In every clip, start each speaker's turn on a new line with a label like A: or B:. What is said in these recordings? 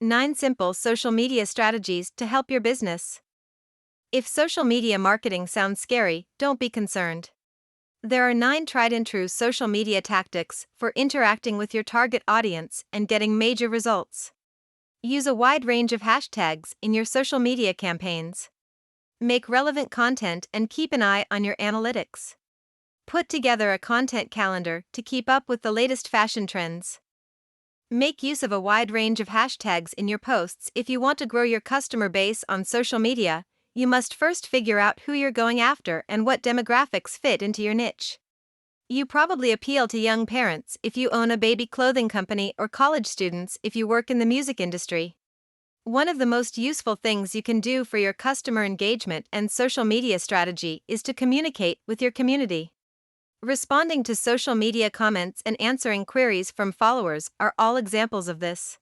A: 9 Simple Social Media Strategies to Help Your Business. If social media marketing sounds scary, don't be concerned. There are 9 tried and true social media tactics for interacting with your target audience and getting major results. Use a wide range of hashtags in your social media campaigns. Make relevant content and keep an eye on your analytics. Put together a content calendar to keep up with the latest fashion trends. Make use of a wide range of hashtags in your posts. If you want to grow your customer base on social media, you must first figure out who you're going after and what demographics fit into your niche. You probably appeal to young parents if you own a baby clothing company or college students if you work in the music industry. One of the most useful things you can do for your customer engagement and social media strategy is to communicate with your community. Responding to social media comments and answering queries from followers are all examples of this.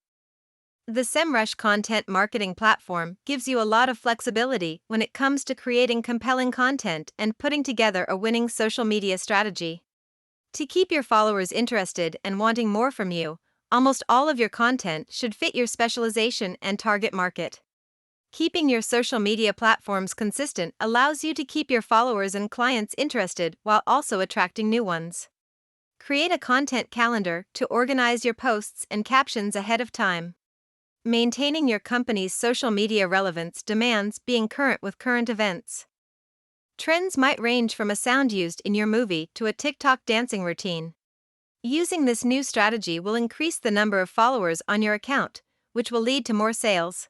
A: The SEMrush content marketing platform gives you a lot of flexibility when it comes to creating compelling content and putting together a winning social media strategy. To keep your followers interested and wanting more from you, almost all of your content should fit your specialization and target market. Keeping your social media platforms consistent allows you to keep your followers and clients interested while also attracting new ones. Create a content calendar to organize your posts and captions ahead of time. Maintaining your company's social media relevance demands being current with current events. Trends might range from a sound used in your movie to a TikTok dancing routine. Using this new strategy will increase the number of followers on your account, which will lead to more sales.